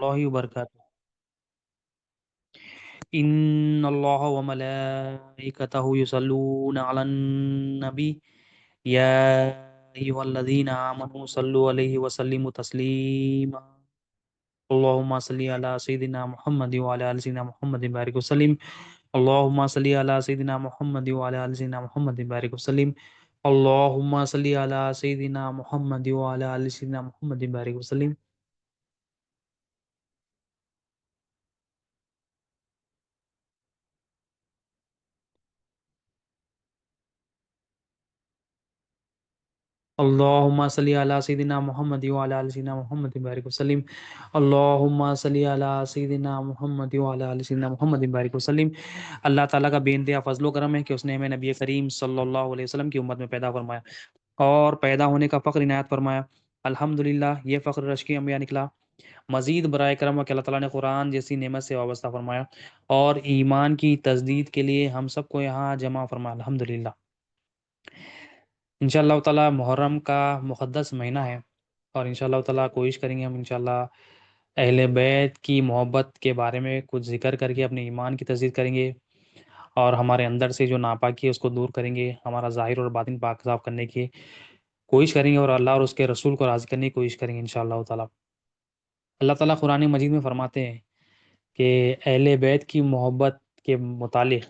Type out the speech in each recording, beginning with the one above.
الله وبركاته. إن الله وملائكته يصلون على النبي يا أيها الذين آمنوا صلوا عليه وسلموا تسليما. اللهم صل على سيدنا محمد وعلى آل سيدنا محمد بارك وسلم. اللهم صل على سيدنا محمد وعلى آل سيدنا محمد بارك وسلم. اللهم صل على سيدنا محمد وعلى آل سيدنا محمد بارك وسلم. اللهم صل على سيدنا محمد وعلى آل سيدنا محمد بارك وسلم. اللهم صل على سيدنا محمد وعلى آل سيدنا محمد بارك وسلم. اللہ تعالیٰ کا بے انتہا فضل و کرم ہے کہ اس نے ہمیں نبی کریم صلی اللہ علیہ وسلم کی امت میں پیدا فرمایا اور پیدا ہونے کا فخر عنایت فرمایا. الحمدللہ یہ فخر رشکی انبیاء نکلا. مزید برائے کرم ہے کہ اللہ تعالیٰ نے قرآن جیسی نعمت سے وابستہ فرمایا اور ایمان کی تجدید کے لیے ہم سب کو یہاں جمع فرمایا. الحمدللہ. انشاءاللہ تعالیٰ محرم کا مقدس مہینہ ہے اور انشاءاللہ تعالیٰ کوشش کریں گے ہم انشاءاللہ اہل بیت کی محبت کے بارے میں کچھ ذکر کر کے اپنے ایمان کی تجدید کریں گے اور ہمارے اندر سے جو ناپاکی ہے اس کو دور کریں گے. ہمارا ظاہر اور باطن پاک صاف کرنے کی کوشش کریں گے اور اللہ اور اس کے رسول کو راضی کرنے کی کوشش کریں گے انشاءاللہ تعالیٰ. اللہ تعالیٰ قرآن مجید میں فرماتے ہیں کہ اہل بیت کی محبت کے متعلق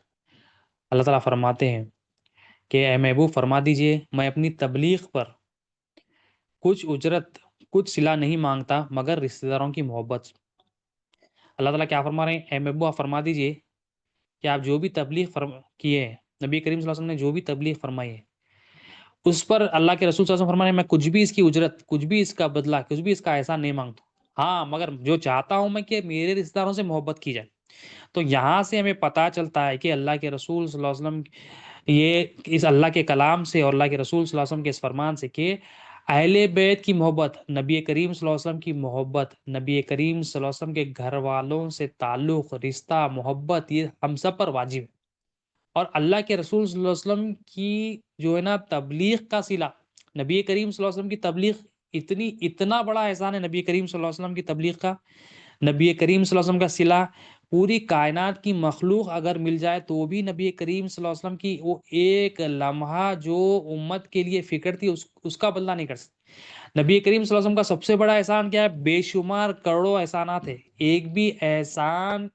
اللہ تعالیٰ فرماتے ہیں کہ اے محبوب فرما دیجئے میں اپنی تبلیغ پر کچھ اجرت کچھ صلہ نہیں مانگتا مگر رشتہ داروں کی محبت. اللہ تعالیٰ کیا فرما رہے ہیں؟ اے محبوب آپ فرما دیجئے کہ آپ جو بھی تبلیغ کیے ہیں، نبی کریم صلی اللہ علیہ وسلم نے جو بھی تبلیغ فرمائی ہے اس پر اللہ کے رسول صلی اللہ علیہ وسلم فرما رہے ہیں میں کچھ بھی اس کی اجرت، کچھ بھی اس کا بدلہ، کچھ بھی اس کا احسان نہیں مانگتا. ہاں مگر جو چاہتا ہوں میں کہ میرے رشتہ داروں سے محبت کی جائے. تو یہاں سے ہمیں پتہ چلتا ہے کہ اللہ کے رسول صلی اللہ علیہ وسلم یہ اس اللہ کے کلام سے اور اللہ کے رسول صلی اللہ علیہ وسلم کے اس فرمان سے کہ اہل بیت کی محبت، نبی کریم صلی اللہ علیہ وسلم کی محبت، نبی کریم صلی اللہ علیہ وسلم کے گھر والوں سے تعلق، رشتہ، محبت یہ ہم سب پر واجب ہے. اور اللہ کے رسول صلی اللہ علیہ وسلم کی جو ہے نا تبلیغ کا صلہ، نبی کریم صلی اللہ علیہ وسلم کی تبلیغ اتنا بڑا احسان ہے نبی کریم صلی اللہ علیہ وسلم کی تبلیغ کا. نبی کریم صلی اللہ علیہ وسلم کا صلہ پوری کائنات کی مخلوق اگر مل جائے تو بھی نبی کریم صلی اللہ علیہ وسلم کی وہ ایک لمحہ جو امت کے لیے فکر تھی اس کا بدلہ نہیں کر سکتے. نبی کریم صلی اللہ علیہ وسلم کا سب سے بڑا احسان کیا ہے؟ بے شمار کروڑوں احسانات ہے، ایک بھی احسان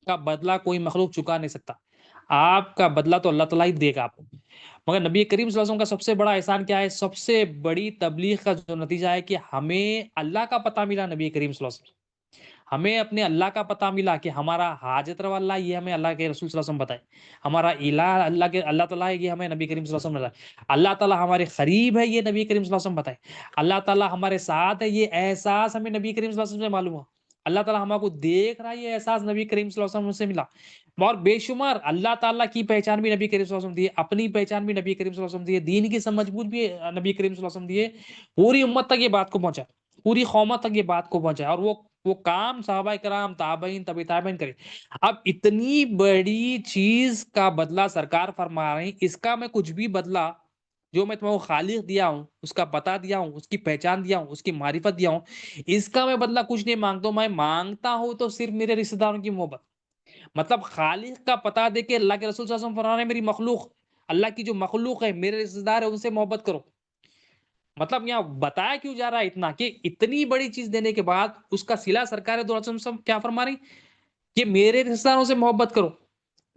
کا بدلہ کوئی مخلوق چکا نہیں سکتا. آپ کا بدلہ تو اللہ تعالیٰ ہی دے گا آپ کو. مگر نبی کریم صلی اللہ علیہ وسلم کا سب سے بڑا احسان کیا ہے؟ سب سے بڑی تبلیغ کا جو نتیجہ ہے کہ ہمیں اللہ کا پتہ ملا. نبی کریم صلی اللہ علیہ وسلم ہمیں اپنے اللہ کا پتہ ملا کہ ہمارا حاجت روا اللہ یہ ہمیں اللہ کے رسول صلی اللہ علیہ وسلم بتائے. ہمارا الہ اللہ تعالیٰ ہے یہ ہمیں نبی کریم صلی اللہ علیہ وسلم بتائے. اللہ تعالیٰ ہمارے قریب ہے یہ نبی کریم صلی اللہ علیہ وسلم بتائے. اللہ تعالیٰ ہمارے ساتھ ہے یہ احساس ہمیں نبی کریم صلی اللہ علیہ وسلم سے معلوم ہوا. اللہ تعالیٰ ہمارے کو دیکھ رہا ہے یہ احساس نبی کریم صلی اللہ علیہ وسلم سے ملا. اور بے شمار اللہ تعالیٰ کی پہچان بھی نبی کریم صلی اللہ علیہ وسلم دی ہے، اپنی پہچان بھی نبی کریم صلی اللہ علیہ وسلم دی ہے، دین کی سمجھ بوجھ بھی نبی کریم صلی اللہ علیہ وسلم دی ہے. پوری امت تک یہ بات کو پہنچا، پوری قومت تک یہ بات کو پہنچا اور وہ کام صحابہ کرام تابعین تبی تابعین کرے. اب اتنی بڑی چیز کا بدلہ سرکار فرما رہے ہیں، اس کا میں کچھ بھی بدلہ جو میں تمہیں خالق دیا ہوں، اس کا پتہ دیا ہوں، اس کی پہچان دیا ہوں، اس کی معرفت دیا ہوں، اس کا میں بدلہ کچھ نہیں مانگتا ہوں. میں مانگتا ہوں تو صرف میرے رشتہ داروں کی محبت. مطلب خالق کا پتہ دے کے اللہ کے رسول صلی اللہ علیہ وسلم فرما رہے ہیں میری مخلوق، اللہ کی جو مخلوق ہے میرے رشتہ دار ہے ان سے محبت کرو. مطلب یہاں بتایا کیوں جا رہا ہے اتنا کہ اتنی بڑی چیز دینے کے بعد اس کا صلہ سرکار دو علیہ وسلم کیا فرما رہی کہ میرے رشتہ داروں سے محبت کرو.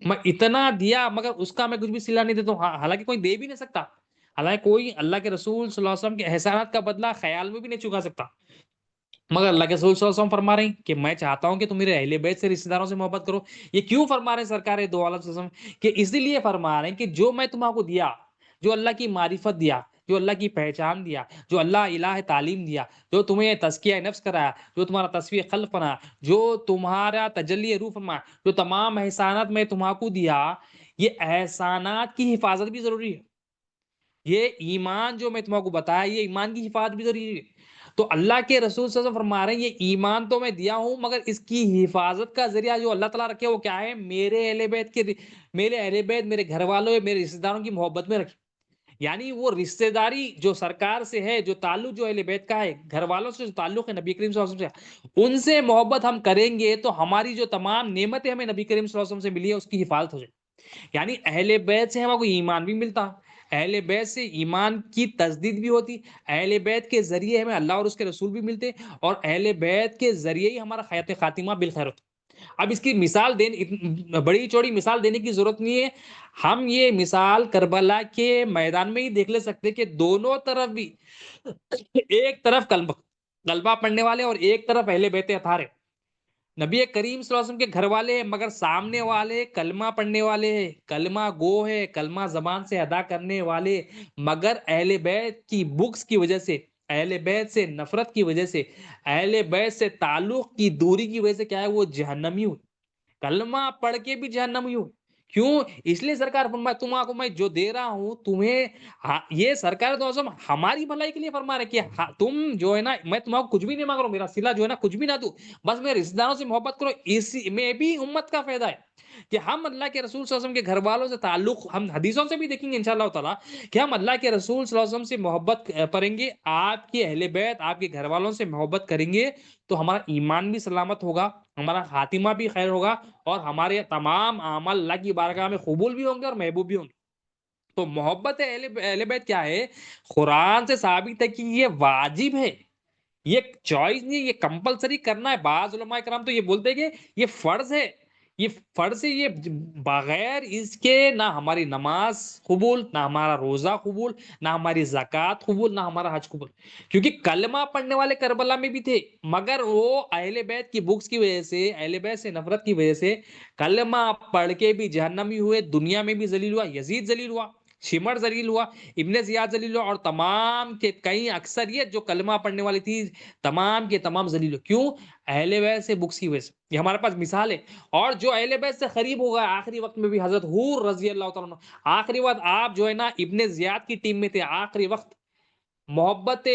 میں اتنا دیا مگر اس کا میں کچھ بھی صلہ نہیں دیتا ہوں. حالانکہ کوئی دے بھی نہیں سکتا، حالانکہ کوئی اللہ کے رسول صلی اللہ علیہ وسلم کے احسانات کا بدلہ خیال میں بھی نہیں چکا سکتا. مگر اللہ کے رسول صلی اللہ علیہ وسلم فرما رہے ہیں کہ میں چاہتا ہوں کہ تم میرے اہل بیت سے رشتہ داروں سے محبت کرو. یہ کیوں فرما رہے ہیں سرکار دو عالم صلی اللہ علیہ وسلم؟ کہ اس لیے فرما رہے ہیں کہ جو میں تمہیں کو دیا، جو اللہ کی معرفت دیا، جو اللہ کی پہچان دیا، جو اللہ الہ تعلیم دیا، جو تمہیں تزکیہ نفس کرایا، جو تمہارا تصفیہ قلب بنا، جو تمہارا تجلی روح فرمایا، جو تمام احسانات میں تمہیں کو دیا، یہ احسانات کی حفاظت بھی ضروری ہے. یہ ایمان جو میں تمہیں کو بتایا یہ ایمان کی حفاظت بھی ضروری ہے. تو اللہ کے رسول صلی اللہ علیہ وسلم فرما رہے ہیں یہ ایمان تو میں دیا ہوں مگر اس کی حفاظت کا ذریعہ جو اللہ تعالیٰ رکھے وہ کیا ہے؟ میرے اہل بیت میرے اہل بیت، میرے گھر والوں، میرے رشتہ داروں کی محبت میں رکھے. یعنی وہ رشتہ داری جو سرکار سے ہے، جو تعلق جو اہل بیت کا ہے، گھر والوں سے جو تعلق ہے نبی کریم صلی اللہ علیہ وسلم سے، ان سے محبت ہم کریں گے تو ہماری جو تمام نعمتیں ہمیں نبی کریم صلی اللہ علیہ وسلم سے ملی ہے اس کی حفاظت ہو جائے۔ یعنی اہل بیت سے ہمیں کوئی ایمان بھی ملتا، اہل بیت سے ایمان کی تجدید بھی ہوتی، اہل بیت کے ذریعے ہمیں اللہ اور اس کے رسول بھی ملتے، اور اہل بیت کے ذریعے ہی ہمارا حیات خاتمہ بالخیر ہوتا۔ اب اس کی مثال بڑی چوڑی مثال دینے کی ضرورت نہیں ہے، ہم یہ مثال کربلا کے میدان میں ہی دیکھ لے سکتے کہ دونوں طرف بھی ایک طرف کلمہ پڑھنے والے اور ایک طرف اہل بیت اطہار ہے۔ نبی کریم صلی اللہ علیہ وسلم کے گھر والے ہیں مگر سامنے والے کلمہ پڑھنے والے ہیں، کلمہ گو ہے، کلمہ زبان سے ادا کرنے والے، مگر اہل بیت کی بغض کی وجہ سے، اہل بیت سے نفرت کی وجہ سے، اہل بیت سے تعلق کی دوری کی وجہ سے کیا ہے وہ جہنمی ہوئے، کلمہ پڑھ کے بھی جہنمی ہو۔ کیوں؟ اس لیے سرکار فرمائے تم کو میں جو دے رہا ہوں تمہیں، یہ سرکار تو اعظم ہماری بھلائی کے لیے فرما رہے کہ تم جو ہے نا، میں تمہیں کچھ بھی نہیں مانگ رہا ہوں، میرا صلہ جو ہے نا کچھ بھی نہ دوں، بس میرے رشتہ داروں سے محبت کرو، اسی میں بھی امت کا فائدہ ہے کہ ہم اللہ کے رسول صلی اللہ علیہ وسلم کے گھر والوں سے تعلق، ہم حدیثوں سے بھی دیکھیں گے انشاءاللہ تعالی کہ ہم اللہ کے رسول صلی اللہ علیہ وسلم سے محبت کریں گے، آپ کے اہل بیت آپ کے گھر والوں سے محبت کریں گے تو ہمارا ایمان بھی سلامت ہوگا، ہمارا خاتمہ بھی خیر ہوگا، اور ہمارے تمام اعمال اللہ کی بارگاہ میں قبول بھی ہوں گے اور محبوب بھی ہوں گے۔ تو محبت اہل بیت کیا ہے؟ قرآن سے ثابت ہے کہ یہ واجب ہے، یہ چوائس نہیں ہے، یہ کمپلسری کرنا ہے۔ بعض علماء کرام تو یہ بولتے ہیں کہ یہ فرض ہے، یہ فرض ہے، یہ بغیر اس کے نہ ہماری نماز قبول، نہ ہمارا روزہ قبول، نہ ہماری زکوٰۃ قبول، نہ ہمارا حج قبول۔ کیونکہ کلمہ پڑھنے والے کربلا میں بھی تھے مگر وہ اہل بیت کی بغض کی وجہ سے، اہل بیت سے نفرت کی وجہ سے کلمہ پڑھ کے بھی جہنمی ہوئے، دنیا میں بھی ذلیل ہوا، یزید ذلیل ہوا، شمر ذلیل ہوا، ابن زیاد ذلیل ہوا، اور تمام کے کئی اکثریت جو کلمہ پڑھنے والی تھی تمام کے تمام ذلیل ہو۔ کیوں؟ اہل بیت سے بغض کی وجہ سے۔ یہ ہمارے پاس مثال ہے۔ اور جو اہل بیت سے قریب ہوگا آخری وقت میں بھی حضرت حور رضی اللہ تعالیٰ عنہ، آخری وقت آپ جو ہے نا ابن زیاد کی ٹیم میں تھے، آخری وقت محبت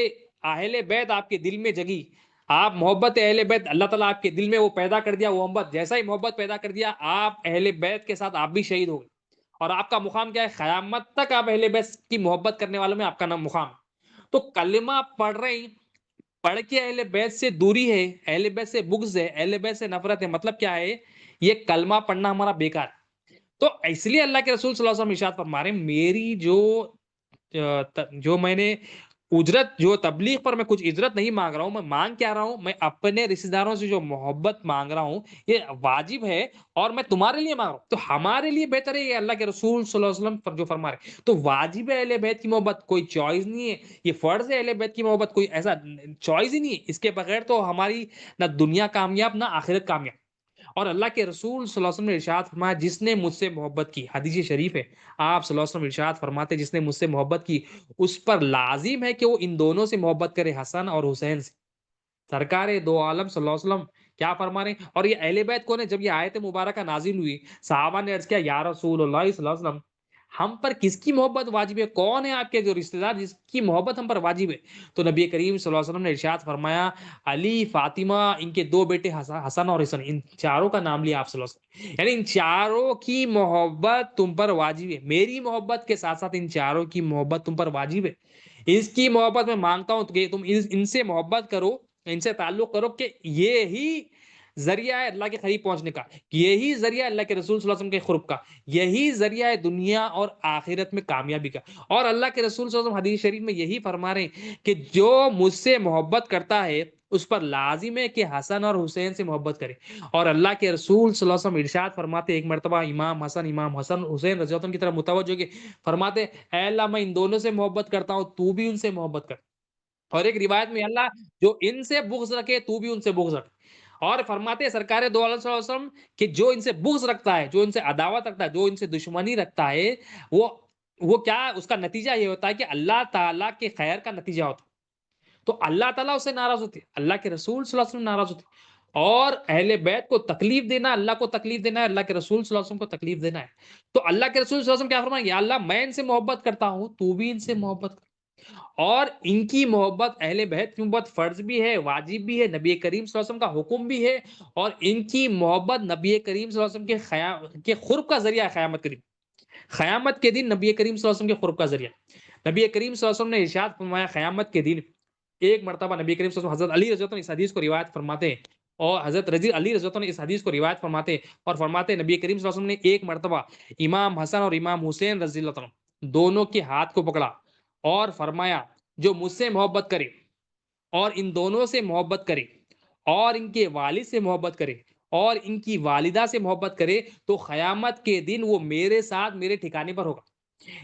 اہل بیت آپ کے دل میں جگی، آپ محبت اہل بیت اللہ تعالیٰ آپ کے دل میں وہ پیدا کر دیا، وہ محبت جیسا ہی محبت پیدا کر دیا، آپ اہل بیت کے ساتھ آپ بھی شہید ہو گئے، اور آپ کا مقام کیا ہے؟ قیامت تک آپ اہل بیت کی محبت کرنے والوں میں آپ کا نام مقام۔ تو کلمہ پڑھ رہے ہیں، پڑھ کے اہل بیت سے دوری ہے، اہل بیت سے بغض ہے، اہل بیت سے نفرت ہے، مطلب کیا ہے؟ یہ کلمہ پڑھنا ہمارا بیکار ہے۔ تو اس لیے اللہ کے رسول صلی اللہ علیہ وسلم ارشاد فرما رہے ہیں، میری جو میں نے اجرت، جو تبلیغ پر میں کچھ اجرت نہیں مانگ رہا ہوں، میں مانگ کیا رہا ہوں؟ میں اپنے رشتہ داروں سے جو محبت مانگ رہا ہوں یہ واجب ہے، اور میں تمہارے لیے مانگ رہا ہوں، تو ہمارے لیے بہتر ہے یہ اللہ کے رسول صلی اللہ علیہ وسلم پر جو فرما رہے ہیں۔ تو واجب ہے اہل بیت کی محبت، کوئی چوائس نہیں ہے، یہ فرض ہے اہل بیت کی محبت، کوئی ایسا چوائس ہی نہیں ہے، اس کے بغیر تو ہماری نہ دنیا کامیاب نہ آخرت کامیاب۔ اور اللہ کے رسول صلی اللہ علیہ وسلم نے ارشاد فرمایا جس نے مجھ سے محبت کی، حدیث شریف ہے، آپ صلی اللہ علیہ وسلم ارشاد فرماتے جس نے مجھ سے محبت کی اس پر لازم ہے کہ وہ ان دونوں سے محبت کرے، حسن اور حسین سے۔ سرکار دو عالم صلی اللہ علیہ وسلم کیا فرما رہے ہیں؟ اور یہ اہل بیت کون ہے؟ جب یہ آیت مبارکہ نازل ہوئی صحابہ نے عرض کیا یا رسول اللہ صلی اللہ علیہ وسلم ہم پر کس کی محبت واجب ہے؟ کون ہے آپ کے جو رشتہ دار جس کی محبت ہم پر واجب ہے؟ تو نبی کریم صلی اللہ علیہ وسلم نے ارشاد فرمایا علی، فاطمہ، ان کے دو بیٹے حسن اور حسن، ان چاروں کا نام لیا آپ صلی اللہ علیہ وسلم، یعنی ان چاروں کی محبت تم پر واجب ہے، میری محبت کے ساتھ ساتھ ان چاروں کی محبت تم پر واجب ہے۔ اس کی محبت میں مانگتا ہوں کہ تم ان سے محبت کرو، ان سے تعلق کرو، کہ یہی ذریعہ ہے اللہ کے قریب پہنچنے کا، یہی ذریعہ اللہ کے رسول صلی اللہ علیہ وسلم کے قرب کا، یہی ذریعہ ہے دنیا اور آخرت میں کامیابی کا۔ اور اللہ کے رسول صلی اللہ علیہ وسلم حدیث شریف میں یہی فرما رہے ہیں کہ جو مجھ سے محبت کرتا ہے اس پر لازم ہے کہ حسن اور حسین سے محبت کرے۔ اور اللہ کے رسول صلی اللہ علیہ وسلم ارشاد فرماتے ایک مرتبہ امام حسن حسین رضی اللہ عنہ کی طرف متوجہ ہو کے فرماتے اے اللہ میں ان دونوں سے محبت کرتا ہوں، تو بھی ان سے محبت کر۔ اور ایک روایت میں اللہ جو ان سے بغض رکھے تو بھی ان سے بغض رکھ۔ اور فرماتے ہیں سرکار دو عالم صلی اللہ علیہ وسلم کہ جو ان سے بغض رکھتا ہے، جو ان سے عداوت رکھتا ہے، جو ان سے دشمنی رکھتا ہے، وہ کیا اس کا نتیجہ یہ ہوتا ہے کہ اللہ تعالیٰ کے خیر کا نتیجہ ہوتا ہے۔ تو اللہ تعالیٰ اس سے ناراض ہوتے، اللہ کے رسول صلی اللہ علیہ وسلم ناراض ہوتے، اور اہل بیت کو تکلیف دینا، اللہ کو تکلیف دینا ہے، اللہ کے رسول صلی اللہ علیہ وسلم کو تکلیف دینا ہے۔ تو اللہ کے رسول صلی اللہ علیہ وسلم کیا فرمائیں؟ یا اللہ میں ان سے محبت کرتا ہوں، تو بھی ان سے محبت کر۔ اور ان کی محبت، اہل بیت کی محبت فرض بھی ہے، واجب بھی ہے، نبی کریم صلی اللہ علیہ وسلم کا حکم بھی ہے، اور ان کی محبت نبی کریم صلی اللہ علیہ وسلم کے قرب کا ذریعہ ہے، قیامت کے دن، قیامت کے دن نبی کریم صلی اللہ علیہ وسلم کے قرب کا ذریعہ۔ نبی کریم صلی اللہ علیہ وسلم نے ارشاد فرمایا قیامت کے دن ایک مرتبہ نبی کریم صلی اللہ علیہ وسلم حضرت علی رضی اللہ عنہ اس حدیث کو روایت فرماتے ہیں، اور حضرت علی رضی اللہ عنہ اس حدیث کو روایت فرماتے ہیں اور فرماتے ہیں نبی کریم صلی اللہ علیہ وسلم نے ایک مرتبہ امام حسن اور امام حسین رضی اللہ عنہ دونوں کے ہاتھ کو پکڑا اور فرمایا جو مجھ سے محبت کرے اور ان دونوں سے محبت کرے اور ان کے والد سے محبت کرے اور ان کی والدہ سے محبت کرے تو قیامت کے دن وہ میرے ساتھ میرے ٹھکانے پر ہوگا۔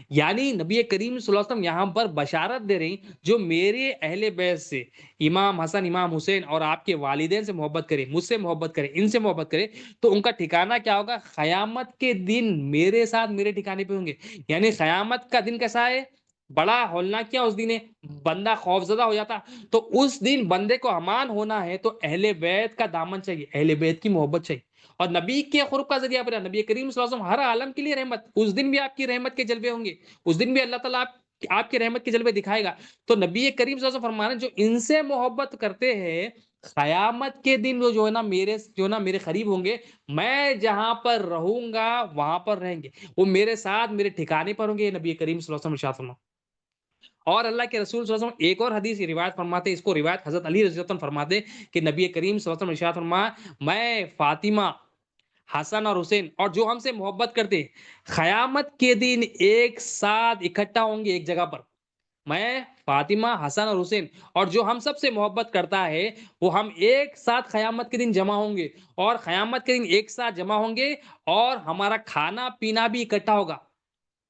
یعنی نبی کریم صلی اللہ علیہ وسلم یہاں پر بشارت دے رہی جو میرے اہل بیت سے امام حسن امام حسین اور آپ کے والدین سے محبت کرے، مجھ سے محبت کرے، ان سے محبت کرے تو ان کا ٹھکانہ کیا ہوگا؟ قیامت کے دن میرے ساتھ میرے ٹھکانے پہ ہوں گے۔ یعنی قیامت کا دن کیسا ہے؟ بڑا ہولناک کیا اس دن ہے؟ بندہ خوفزدہ ہو جاتا، تو اس دن بندے کو امان ہونا ہے تو اہل بیت کا دامن چاہیے، اہل بیت کی محبت چاہیے اور نبی کے قرب کا ذریعہ بنا۔ نبی کریم صلی اللہ علیہ وسلم ہر عالم کے لیے رحمت، اس دن بھی آپ کی رحمت کے جلوے ہوں گے، اس دن بھی اللہ تعالیٰ آپ کی رحمت کے جلوے دکھائے گا۔ تو نبی کریم صلی اللہ علیہ وسلم فرمانا جو ان سے محبت کرتے ہیں قیامت کے دن وہ جو ہے نا میرے قریب ہوں گے، میں جہاں پر رہوں گا وہاں پر رہیں گے، وہ میرے ساتھ میرے ٹھکانے پر ہوں گے، نبی کریم صلی اللہ علیہ وسلم ارشاد فرمایا۔ اور اللہ کے رسول صلی اللہ علیہ وسلم ایک اور حدیث روایت فرماتے، اس کو روایت حضرت علی رضی اللہ عنہ فرماتے کہ نبی کریم صلی اللہ علیہ وسلم ارشاد فرمایا میں فاطمہ حسن اور حسین اور جو ہم سے محبت کرتے قیامت کے دن ایک ساتھ اکٹھا ہوں گے ایک جگہ پر۔ میں فاطمہ حسن اور حسین اور جو ہم سب سے محبت کرتا ہے وہ ہم ایک ساتھ قیامت کے دن جمع ہوں گے اور قیامت کے دن ایک ساتھ جمع ہوں گے اور ہمارا کھانا پینا بھی اکٹھا ہوگا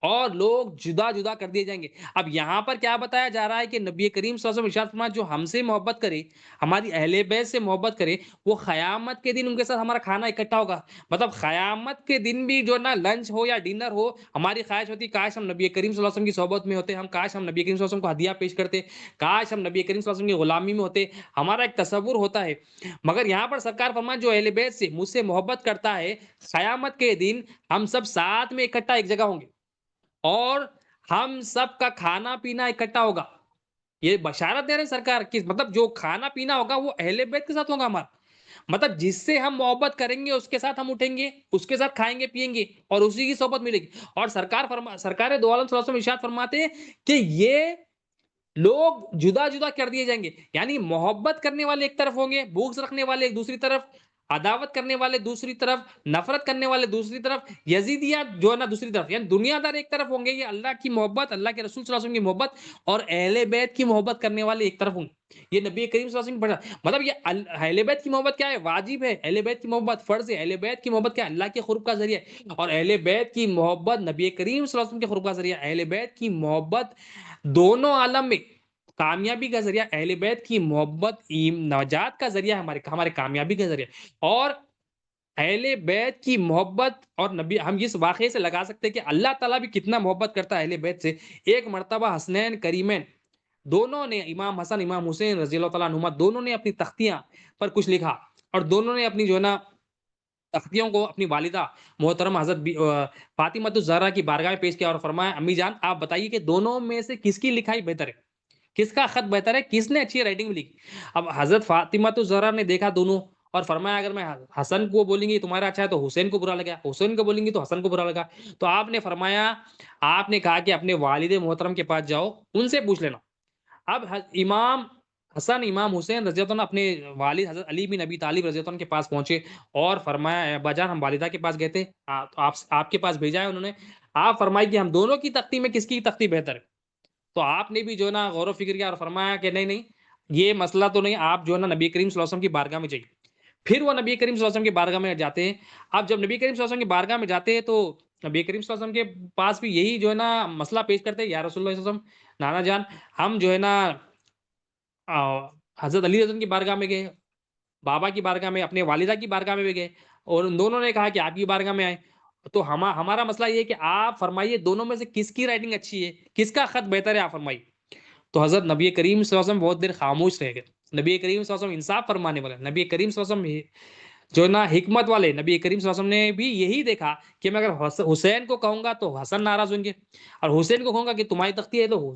اور لوگ جدا جدا کر دیے جائیں گے۔ اب یہاں پر کیا بتایا جا رہا ہے کہ نبی کریم صلی اللہ علیہ وسلم ارشاد فرمایا جو ہم سے محبت کرے، ہماری اہل بیت سے محبت کرے، وہ قیامت کے دن ان کے ساتھ ہمارا کھانا اکٹھا ہوگا۔ مطلب قیامت کے دن بھی جو نا لنچ ہو یا ڈنر ہو، ہماری خواہش ہوتی کاش ہم نبی کریم صلی اللہ علیہ وسلم کی صحبت میں ہوتے، ہم کاش ہم نبی کریم صلی اللہ علیہ وسلم کو ہدیہ پیش کرتے، کاش ہم نبی کریم صلی اللہ علیہ وسلم کی غلامی میں ہوتے، ہمارا ایک تصور ہوتا ہے۔ مگر یہاں پر سرکار فرمایا جو اہل بیت سے مجھ سے محبت کرتا ہے قیامت کے دن ہم سب ساتھ میں اکٹھا ایک جگہ ہوں گے اور ہم سب کا کھانا پینا اکٹھا ہوگا۔ یہ بشارت دے رہے ہیں سرکار کہ مطلب جو کھانا پینا ہوگا وہ اہل بیت کے ساتھ ہوگا ہمارا، مطلب جس سے ہم محبت کریں گے اس کے ساتھ ہم اٹھیں گے، اس کے ساتھ کھائیں گے پیئیں گے اور اسی کی صحبت ملے گی۔ اور سرکار دو عالم صلی اللہ علیہ وسلم ارشاد فرماتے ہیں کہ یہ لوگ جدا جدا کر دیے جائیں گے، یعنی محبت کرنے والے ایک طرف ہوں گے، بغض رکھنے والے ایک دوسری طرف، عداوت کرنے والے دوسری طرف، نفرت کرنے والے دوسری طرف، یزیدیات جو ہے نا دوسری طرف، یعنی دنیا دار ایک طرف ہوں گے، یہ اللہ کی محبت، اللہ کے رسول صلی اللہ علیہ وسلم کی محبت اور اہل بیت کی محبت کرنے والے ایک طرف ہوں گے۔ یہ نبی کریم صلی اللہ علیہ وسلم کی مطلب یہ اہل بیت کی محبت کیا ہے؟ واجب ہے، اہل بیت کی محبت فرض ہے، اہل بیت کی محبت کیا ہے؟ اللہ کے قرب کا ذریعہ ہے، اور اہل بیت کی محبت نبی کریم صلی اللہ علیہ وسلم کے قرب کا ذریعہ، اہل بیت کی محبت دونوں عالم میں کامیابی کا ذریعہ، اہل بیت کی محبت نجات کا ذریعہ، ہمارے کامیابی کا ذریعہ۔ اور اہل بیت کی محبت اور نبی ہم اس واقعے سے لگا سکتے ہیں کہ اللہ تعالیٰ بھی کتنا محبت کرتا ہے اہل بیت سے۔ ایک مرتبہ حسنین کریمین دونوں نے امام حسن امام حسین رضی اللہ تعالیٰ عنہما دونوں نے اپنی تختیاں پر کچھ لکھا اور دونوں نے اپنی جو ہے نا تختیوں کو اپنی والدہ محترمہ حضرت فاطمہ الزہرا کی بارگاہ میں پیش کیا اور فرمایا امی جان آپ بتائیے کہ دونوں میں سے کس کی لکھائی بہتر ہے، کس کا خط بہتر ہے، کس نے اچھی رائٹنگ لکھی؟ اب حضرت فاطمہ الزہرا نے دیکھا دونوں اور فرمایا اگر میں حسن کو بولیں گی تمہارا اچھا ہے تو حسین کو برا لگا، حسین کو بولیں گی تو حسن کو برا لگا، تو آپ نے فرمایا آپ نے کہا کہ اپنے والد محترم کے پاس جاؤ ان سے پوچھ لینا۔ اب امام حسن امام حسین رضی اللہ عنہ اپنے والد حضرت علی بن ابی طالب رضی اللہ عنہ کے پاس پہنچے اور فرمایا ابا جان ہم والدہ کے پاس گئے تھے، تو آپ کے پاس بھیجا ہے انہوں نے، آپ فرمائے کہ ہم دونوں کی تختی میں کس کی تختی بہتر ہے؟ تو آپ نے بھی جو ہے نا غور و فکر کیا اور فرمایا کہ نہیں نہیں یہ مسئلہ تو نہیں، آپ جو ہے نا نبی کریم صلی اللہ علیہ وسلم کی بارگاہ میں جائیے۔ پھر وہ نبی کریم صلی اللہ علیہ وسلم کی بارگاہ میں جاتے ہیں۔ اب جب نبی کریم صلی اللہ علیہ وسلم کی بارگاہ میں جاتے ہیں تو نبی کریم صلی اللہ علیہ وسلم کے پاس بھی یہی جو ہے نا مسئلہ پیش کرتے ہیں، یا رسول اللہ صلی اللہ علیہ وسلم نانا جان ہم جو ہے نا حضرت علی رضی کی بارگاہ میں گئے، بابا کی بارگاہ میں، اپنے والدہ کی بارگاہ میں بھی گئے اور ان دونوں نے کہا کہ آپ کی بارگاہ میں آئے، تو ہمارا مسئلہ یہ ہے کہ آپ فرمائیے دونوں میں سے کس کی رائٹنگ اچھی ہے، کس کا خط بہتر ہے، آپ فرمائیے۔ تو حضرت نبی کریم صلی اللہ علیہ وسلم بہت دیر خاموش رہ گئے۔ نبی کریم صلی اللہ علیہ وسلم انصاف فرمانے والے، نبی کریم صلی اللہ علیہ وسلم جو نا حکمت والے، نبی کریم صلی اللہ علیہ وسلم نے بھی یہی دیکھا کہ میں اگر حسین کو کہوں گا تو حسن ناراض ہوں گے اور حسین کو کہوں گا کہ تمہاری تختی ہے تو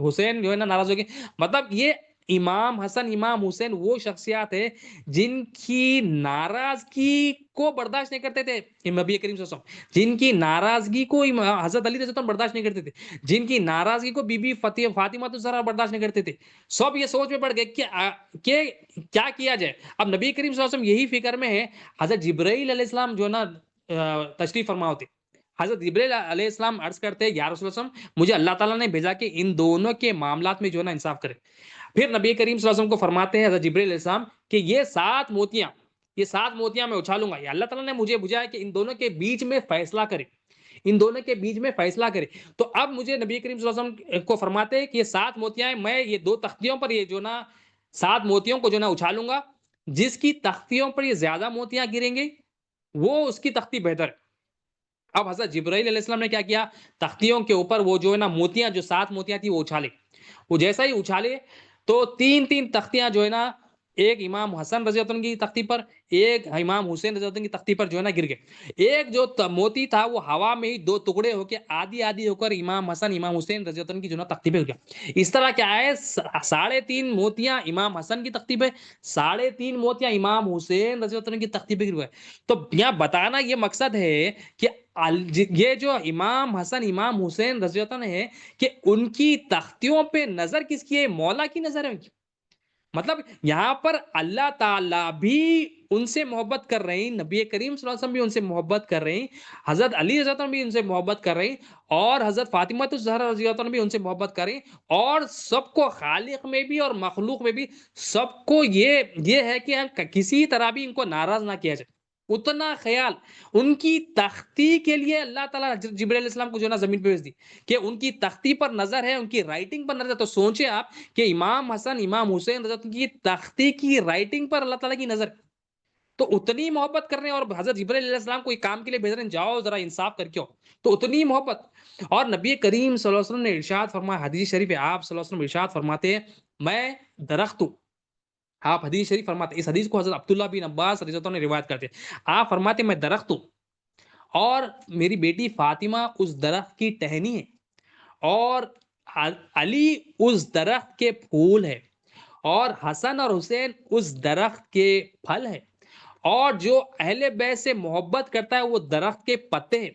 حسین جو ہے نا ناراض ہوں گے۔ مطلب یہ امام حسن امام حسین وہ شخصیات ہے جن کی ناراضگی کو برداشت نہیں کرتے تھے نبی کریم صلی اللہ علیہ وسلم، جن کی ناراضگی کو حضرت علی رضی اللہ عنہ برداشت نہیں کرتے تھے، جن کی ناراضگی کو بی بی فاطمہ الزہرا برداشت نہیں کرتے تھے، سب یہ سوچ میں پڑ گئے کہ کیا کیا جائے۔ اب نبی کریم صلی اللہ علیہ وسلم یہی فکر میں ہے، حضرت جبرائیل علیہ السلام جو ہے نا تشریف فرما ہوتے، حضرت جبرائیل علیہ السلام عرض کرتے یا رسول اللہ صلی اللہ علیہ وسلم، مجھے اللہ تعالیٰ نے بھیجا کہ ان دونوں کے معاملات میں جو ہے نا انصاف کرے۔ پھر نبی کریم صلی اللہ علیہ وسلم کو فرماتے ہیں حضرت جبرائیل علیہ السلام کہ یہ 7 موتیاں میں اچھالوں گا، یا اللہ تعالیٰ نے مجھے بجھا ہے کہ ان دونوں کے بیچ میں فیصلہ کرے، ان دونوں کے بیچ میں فیصلہ کرے۔ تو اب مجھے نبی کریم صلی اللہ علیہ وسلم کو فرماتے ہیں کہ یہ 7 موتیاں ہیں، میں یہ 2 تختیوں پر یہ جو نا 7 موتیوں کو جو نا اچھالوں گا، جس کی تختیوں پر یہ زیادہ موتیاں گریں گے وہ اس کی تختی بہتر ہے۔ اب حضرت جبرائیل علیہ السلام نے کیا کیا، تختیوں کے اوپر وہ جو ہے نا موتیاں، جو 7 موتیاں تھی وہ اچھالے، وہ جیسا ہی اچھالے تو 3 تختیاں جو ہے نا، ایک امام حسن رضی اللہ عنہ کی تختی پر، ایک امام حسین رضی اللہ عنہ کی تختی پر جو ہے نا گر گئے۔ ایک جو موتی تھا وہ ہوا میں ہی 2 ٹکڑے ہو کے آدھی آدھی ہو کر امام حسن امام حسین رضی اللہ عنہ کی جو ہے نا تختی پہ گیا۔ اس طرح کیا ہے، 3.5 موتیاں امام حسن کی تختی پہ، 3.5 موتیاں امام حسین رضی اللہ عنہ کی تختی پہ گر گئے۔ تو یہاں بتانا یہ مقصد ہے کہ یہ جو امام حسن امام حسین رضی اللہ عنہ ہے کہ ان کی تختیوں پہ نظر کس کی ہے، مولا کی نظر ہے ان کی۔ مطلب یہاں پر اللہ تعالیٰ بھی ان سے محبت کر رہے ہیں، نبی کریم صلی اللہ علیہ وسلم بھی ان سے محبت کر رہے ہیں، حضرت علی رضی اللہ عنہ بھی ان سے محبت کر رہے ہیں، اور حضرت فاطمہ الزہرا رضی اللہ عنہ بھی ان سے محبت کر رہے ہیں، اور سب کو خالق میں بھی اور مخلوق میں بھی سب کو یہ ہے کہ ہم کسی طرح بھی ان کو ناراض نہ کیا جائے۔ اتنا خیال ان کی تختی کے لیے اللہ تعالیٰ جبرائیل علیہ السلام کو جو ہے نا زمین پہ بھیج دی کہ ان کی تختی پر نظر ہے، ان کی رائٹنگ پر نظر ہے۔ تو سوچیں آپ کہ امام حسن امام حسین رضی اللہ عنہ کی تختی کی رائٹنگ پر اللہ تعالیٰ کی نظر، تو اتنی محبت کر رہے ہیں، اور حضرت جبرائیل علیہ السلام کوئی کام کے لیے بھیج رہے ہیں، جاؤ ذرا انصاف کر کے آؤ، تو اتنی محبت۔ اور نبی کریم صلی اللہ علیہ وسلم نے ارشاد فرمایا، حدیث شریف ہے، آپ صلی اللہ علیہ وسلم ارشاد فرماتے ہیں، میں درخت ہوں۔ آپ حدیث شریف فرماتے ہیں، اس حدیث کو حضرت عبداللہ بن عباس رضی اللہ عنہ نے روایت کرتے ہیں، آپ فرماتے ہیں میں درخت ہوں، اور میری بیٹی فاطمہ اس درخت کی ٹہنی ہے، اور علی اس درخت کے پھول ہے، اور حسن اور حسین اس درخت کے پھل ہے، اور جو اہل بیت سے محبت کرتا ہے وہ درخت کے پتے ہیں۔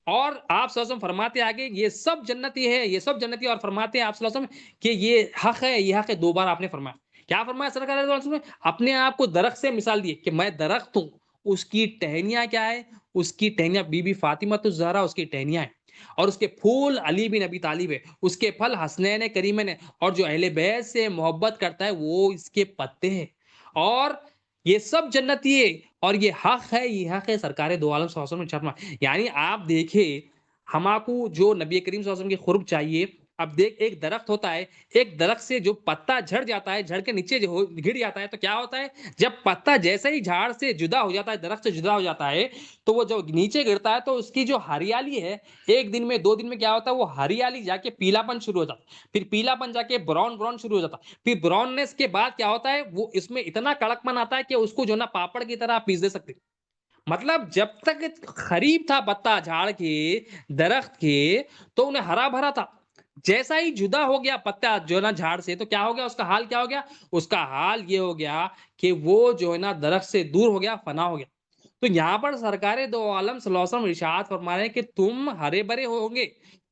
اور آپ صلی اللہ علیہ وسلم فرماتے آگے یہ سب جنتی ہے، یہ سب جنتی ہے، اور فرماتے ہیں آپ صلی اللہ علیہ وسلم کہ یہ حق ہے، یہ حق ہے۔ 2 بار آپ نے فرمایا، کیا فرمایا سرکار علیہ وسلم نے؟ اپنے آپ کو درخت سے مثال دی کہ میں درخت ہوں، اس کی ٹہنیاں کیا ہے، اس کی ٹہنیاں بی بی فاطمہ الزہرا اس کی ٹہنیاں ہیں، اور اس کے پھول علی بن ابی طالب ہے، اس کے پھل حسنین کریمین ہے، اور جو اہل بیت سے محبت کرتا ہے وہ اس کے پتے ہیں، اور یہ سب جنتی ہے، اور یہ حق ہے، یہ حق ہے سرکار دو عالم صلی اللہ علیہ وسلم۔ یعنی آپ دیکھیں، ہم کو جو نبی کریم صلی اللہ علیہ وسلم کی قرب چاہیے۔ اب دیکھ، ایک درخت ہوتا ہے، ایک درخت سے جو پتا جھڑ جاتا ہے، جھڑ کے نیچے جو گر جاتا ہے، تو کیا ہوتا ہے، جب پتا جیسے ہی جھاڑ سے جدا ہو جاتا ہے، درخت سے جدا ہو جاتا ہے، تو وہ جو نیچے گرتا ہے تو اس کی جو ہریالی ہے، 1 دن میں 2 دن میں کیا ہوتا ہے، وہ ہریالی جا کے پیلا پن شروع ہو جاتا ہے، پھر پیلا پن جا کے براؤن شروع ہو جاتا ہے، پھر براؤننس کے بعد کیا ہوتا ہے، وہ اس میں اتنا کڑک پن آتا ہے کہ اس کو جو نا پاپڑ کی طرح آپ پیس دے سکتے۔ مطلب جب تک قریب تھا پتا جھاڑ کے، درخت کے، تو انہیں ہرا بھرا تھا، جیسا ہی جدا ہو گیا پتا جو ہے نا جھاڑ سے، تو کیا ہو گیا، اس کا حال کیا ہو گیا، اس کا حال یہ ہو گیا کہ وہ جو ہے نا درخت سے دور ہو گیا، فنا ہو گیا۔ تو یہاں پر سرکار دو عالم صلی اللہ علیہ وسلم ارشاد فرما رہے ہیں کہ تم ہرے بھرے ہوں گے،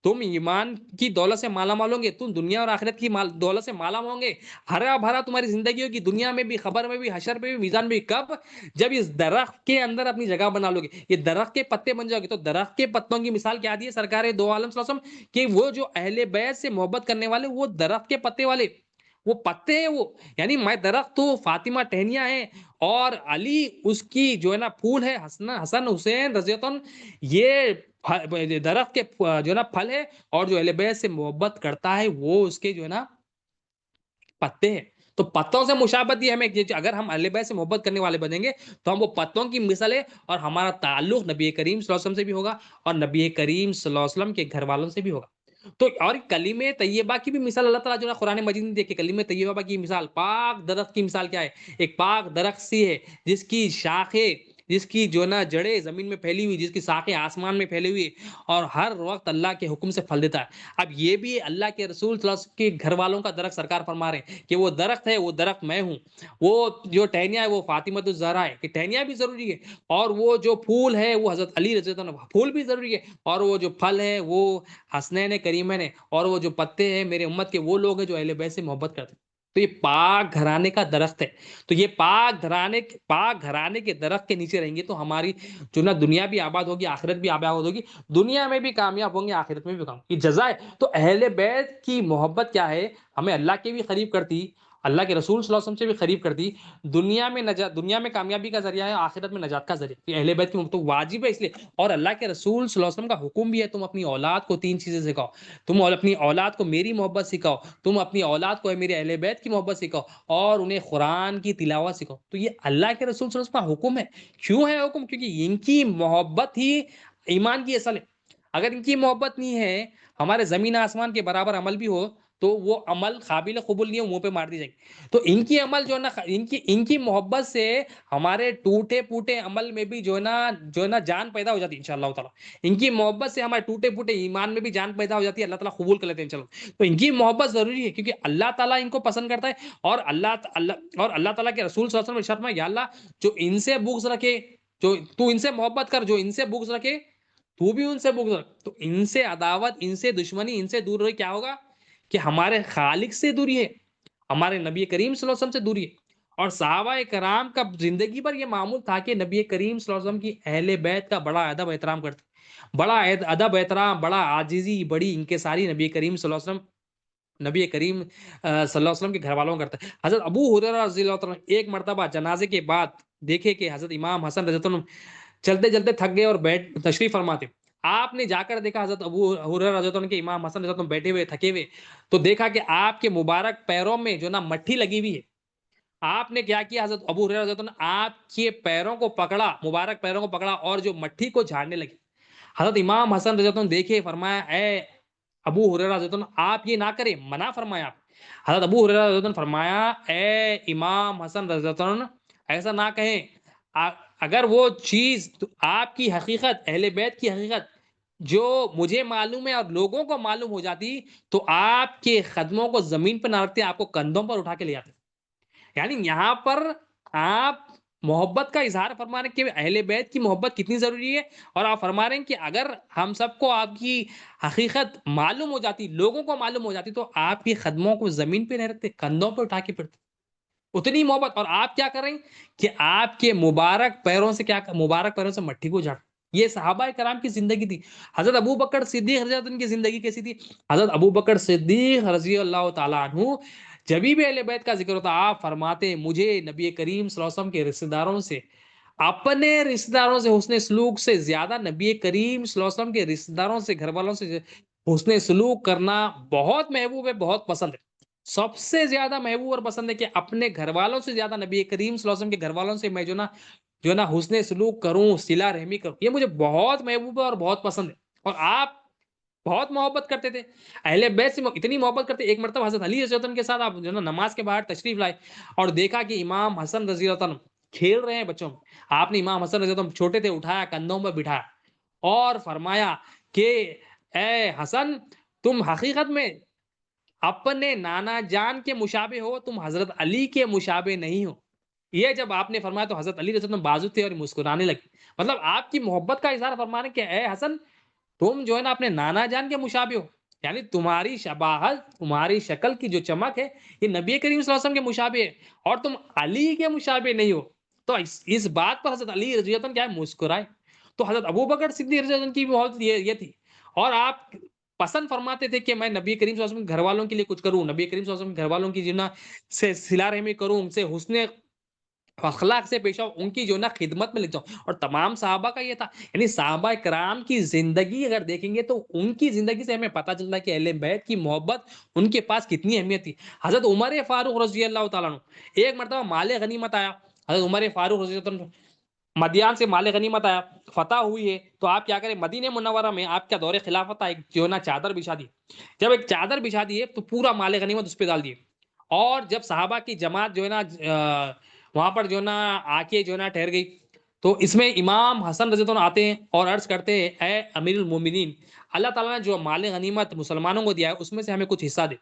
تم ایمان کی دولت سے مالا مال ہوں گے، تم دنیا اور آخرت کی دولت سے مالا مال ہوں گے، ہرا بھرا تمہاری زندگی ہوگی، دنیا میں بھی، خبر میں بھی، حشر میں بھی، میزان میں بھی۔ کب؟ جب اس درخت کے اندر اپنی جگہ بنا لو گے، یہ درخت کے پتے بن جاؤ گے۔ تو درخت کے پتوں کی مثال کیا دی ہے سرکار دو عالم صلی اللہ علیہ وسلم کہ وہ جو اہل بیت سے محبت کرنے والے، وہ درخت کے پتے والے، وہ پتے ہیں وہ، یعنی میں درخت ہوں، فاطمہ ٹہنیاں ہیں، اور علی اس کی جو ہے نا پھول ہے، حسن حسین رضی اللہ عنہ یہ درخت کے جو ہے نا پھل ہے، اور جو اہل بیت سے محبت کرتا ہے وہ اس کے جو ہے نا پتے ہیں۔ تو پتوں سے مشابہت یہ ہمیں، اگر ہم اہل بیت سے محبت کرنے والے بنیں گے تو ہم وہ پتوں کی مثل ہے، اور ہمارا تعلق نبی کریم صلی اللہ علیہ وسلم سے بھی ہوگا، اور نبی کریم صلی اللہ علیہ وسلم کے گھر والوں سے بھی ہوگا۔ تو اور کلمہ طیبہ کی بھی مثال اللہ تعالیٰ جو ہے قرآن مجید میں دیکھے، کلمہ طیبہ کی مثال، پاک درخت کی مثال کیا ہے، ایک پاک درخت سی ہے جس کی شاخیں جس کی جو ہے نا جڑیں زمین میں پھیلی ہوئی، جس کی ساقیں آسمان میں پھیلی ہوئی، اور ہر وقت اللہ کے حکم سے پھل دیتا ہے۔ اب یہ بھی اللہ کے رسول صلی اللہ علیہ وسلم کے گھر والوں کا درخت سرکار فرما رہے ہیں کہ وہ درخت ہے، وہ درخت میں ہوں، وہ جو ٹہنیاں ہے وہ فاطمۃ الزہرا ہے، کہ ٹہنیاں بھی ضروری ہے، اور وہ جو پھول ہے وہ حضرت علی رضی اللہ عنہ، پھول بھی ضروری ہے، اور وہ جو پھل ہے وہ حسنین کریمین ہے، اور وہ جو پتے ہیں میرے امت کے وہ لوگ ہیں جو اہل بیت سے محبت کرتے ہیں۔ تو یہ پاک گھرانے کا درخت ہے۔ تو یہ پاک گھرانے کے درخت کے نیچے رہیں گے تو ہماری جو نا دنیا بھی آباد ہوگی، آخرت بھی آباد ہوگی، دنیا میں بھی کامیاب ہوں گے، آخرت میں بھی کامیاب، یہ جزا ہے۔ تو اہل بیت کی محبت کیا ہے؟ ہمیں اللہ کے بھی قریب کرتی، اللہ کے رسول صلی اللہ علیہ وسلم سے بھی قریب کرتی، دنیا میں کامیابی کا ذریعہ ہے، آخرت میں نجات کا ذریعہ۔ یہ اہل بیت کی محبت تو واجب ہے اس لیے، اور اللہ کے رسول صلی اللہ علیہ وسلم کا حکم بھی ہے، تم اپنی اولاد کو 3 چیزیں سکھاؤ، تم اپنی اولاد کو میری محبت سکھاؤ، تم اپنی اولاد کو میرے اہل بیت کی محبت سکھاؤ، اور انہیں قرآن کی تلاوت سکھاؤ۔ تو یہ اللہ کے رسول صلی اللہ علیہ وسلم کا حکم ہے۔ کیوں ہے حکم؟ کیونکہ ان کی محبت ہی ایمان کی اصل ہے۔ اگر ان کی محبت نہیں ہے، ہمارے زمین آسمان کے برابر عمل بھی ہو تو وہ عمل قابل قبول نہیں ہے، منہ پہ مار دی جائیں گے۔ تو ان کی عمل جو ہے نا، ان کی محبت سے ہمارے ٹوٹے پھوٹے عمل میں بھی جو ہے نا جان پیدا ہو جاتی ہے انشاءاللہ تعالیٰ۔ ان کی محبت سے ہمارے ٹوٹے پھوٹے ایمان میں بھی جان پیدا ہو جاتی ہے، اللہ تعالیٰ قبول کر لیتے ہیں انشاءاللہ۔ تو ان کی محبت ضروری ہے، کیونکہ اللہ تعالیٰ ان کو پسند کرتا ہے، اور اللہ تعالیٰ کے رسول صلی اللہ علیہ وسلم نے ارشاد فرمایا، یا اللہ جو ان سے بغض رکھے، جو تو ان سے محبت کر، جو ان سے بغض رکھے تو بھی ان سے بغض رکھ۔ تو ان سے عداوت، ان سے دشمنی، ان سے دور رہے، کیا ہوگا کہ ہمارے خالق سے دوری ہے، ہمارے نبی کریم صلی اللہ علیہ وسلم سے دوری ہے۔ اور صحابہ کرام کا زندگی پر یہ معمول تھا کہ نبی کریم صلی اللہ علیہ وسلم کی اہل بیت کا بڑا ادب احترام کرتے، بڑا ادب احترام، بڑا عاجزی، بڑی انکساری نبی کریم صلی اللہ علیہ وسلم صلی اللہ علیہ وسلم کے گھر والوں کا کرتا ہے۔ حضرت ابو ہریرہ رضی اللہ عنہ ایک مرتبہ جنازے کے بعد دیکھے کہ حضرت امام حسن رضی اللہ عنہ چلتے چلتے تھک گئے اور بیٹھ تشریف فرماتے، آپ نے جا کر دیکھا حضرت ابو ہریرہ رضی اللہ عنہ کے امام حسن رضی اللہ عنہ بیٹھے ہوئے تھکے ہوئے، تو دیکھا کہ آپ کے مبارک پیروں میں جو نا مٹھی لگی ہوئی ہے۔ آپ نے کیا کیا؟ حضرت ابو ہریرہ رضی اللہ عنہ آپ کے پیروں کو پکڑا، مبارک پیروں کو پکڑا، اور جو مٹھی کو جھاڑنے لگے۔ حضرت امام حسن رضی اللہ عنہ دیکھے، فرمایا اے ابو ہریرہ رضی اللہ عنہ آپ یہ نہ کریں، منع فرمایا آپ۔ حضرت ابو ہریرہ رضی اللہ عنہ فرمایا اے امام حسن رضی اللہ عنہ ایسا نہ کہیں، اگر وہ چیز آپ کی حقیقت، اہل بیت کی حقیقت جو مجھے معلوم ہے اور لوگوں کو معلوم ہو جاتی تو آپ کے قدموں کو زمین پر نہ رکھتے، آپ کو کندھوں پر اٹھا کے لے جاتے۔ یعنی یہاں پر آپ محبت کا اظہار فرما رہے ہیں کہ اہل بیت کی محبت کتنی ضروری ہے، اور آپ فرما رہے ہیں کہ اگر ہم سب کو آپ کی حقیقت معلوم ہو جاتی، لوگوں کو معلوم ہو جاتی، تو آپ کی قدموں کو زمین پہ نہیں رکھتے، کندھوں پہ اٹھا کے پھرتے، اتنی محبت۔ اور آپ کیا کر رہے ہیں کہ آپ کے مبارک پیروں سے مبارک پیروں سے مٹی کو جھاڑ۔ یہ صحابہ کرام کی زندگی تھی۔ حضرت ابو بکر صدیق رضی اللہ عنہ کی زندگی کیسی تھی؟ حضرت ابو بکر صدیق رضی اللہ تعالیٰ عنہ جب بھی اہل بیت کا ذکر ہوتا آپ فرماتے مجھے نبی کریم صلی اللہ علیہ وسلم کے رشتہ داروں سے، اپنے رشتہ داروں سے حسن سلوک سے زیادہ نبی کریم صلی اللہ علیہ وسلم کے رشتہ داروں سے، گھر والوں سے حسن سلوک کرنا بہت محبوب ہے، بہت پسند ہے۔ سب سے زیادہ محبوب اور پسند ہے کہ اپنے گھر والوں سے زیادہ نبی کریم صلی اللہ علیہ وسلم کے گھر والوں سے میں جو نا حسن سلوک کروں، صلہ رحمی کروں، یہ مجھے بہت محبوب ہے اور بہت پسند ہے۔ اور آپ بہت محبت کرتے تھے اہل بیت سے، اتنی محبت کرتے، ایک مرتبہ حضرت علی رضی اللہ عنہ کے ساتھ آپ جو نا نماز کے باہر تشریف لائے اور دیکھا کہ امام حسن رضی اللہ عنہ کھیل رہے ہیں بچوں میں۔ آپ نے امام حسن رضی اللہ عنہ چھوٹے تھے، اٹھایا، کندھوں پر بٹھایا اور فرمایا کہ اے حسن تم حقیقت میں اپنے نانا جان کے مشابہ ہو، تم حضرت علی کے مشابہ نہیں ہو۔ یہ جب آپ نے فرمایا تو حضرت علی رضی اللہ عنہ بازو تھے اور مسکرانے لگے، مطلب آپ کی محبت کا اظہار فرمانے کہ اے حسن تم جو ہے نا اپنے نانا جان کے مشابہ ہو، یعنی تمہاری شباہت، تمہاری شکل کی جو چمک ہے یہ نبی کریم صلی اللہ علیہ وسلم کے مشابہ ہے، اور تم علی کے مشابہ نہیں ہو۔ تو اس بات پر حضرت علی رضی اللہ عنہ کیا ہے؟ مسکرائے۔ تو حضرت ابو بکر صدیق رضی اللہ عنہ کی بھی محبت یہ تھی، اور آپ پسند فرماتے تھے کہ میں نبی کریم صلی اللہ علیہ وسلم کے گھر والوں کے لیے کچھ کروں، نبی کریم صلی اللہ علیہ وسلم کے گھر والوں کی جو نا سے صلہ رحمی کروں، ان سے حسن اخلاق سے پیش آؤ، ان کی جو نا خدمت میں لگ جاؤں۔ اور تمام صحابہ کا یہ تھا، یعنی صحابہ کرام کی زندگی اگر دیکھیں گے تو ان کی زندگی سے ہمیں پتہ چلتا ہے کہ اہل بیت کی محبت ان کے پاس کتنی اہمیت تھی۔ حضرت عمر فاروق رضی اللہ تعالیٰ عنہ ایک مرتبہ مال غنیمت آیا، حضرت عمر فاروق رضی اللہ عنہ مدیان سے مال غنیمت آیا، فتح ہوئی ہے، تو آپ کیا کریں، مدینہ منورہ میں آپ کا دور خلافت تھا، ایک جو نا چادر بچھا دی۔ جب ایک چادر بچھا دی ہے تو پورا مال غنیمت اس پہ ڈال دیے، اور جب صحابہ کی جماعت جو ہے نا وہاں پر جو ہے نا آ کے جو ہے نا ٹھہر گئی، تو اس میں امام حسن رضی اللہ عنہ آتے ہیں اور عرض کرتے ہیں اے امیر المومنین، اللہ تعالیٰ نے جو مال غنیمت مسلمانوں کو دیا ہے اس میں سے ہمیں کچھ حصہ دے۔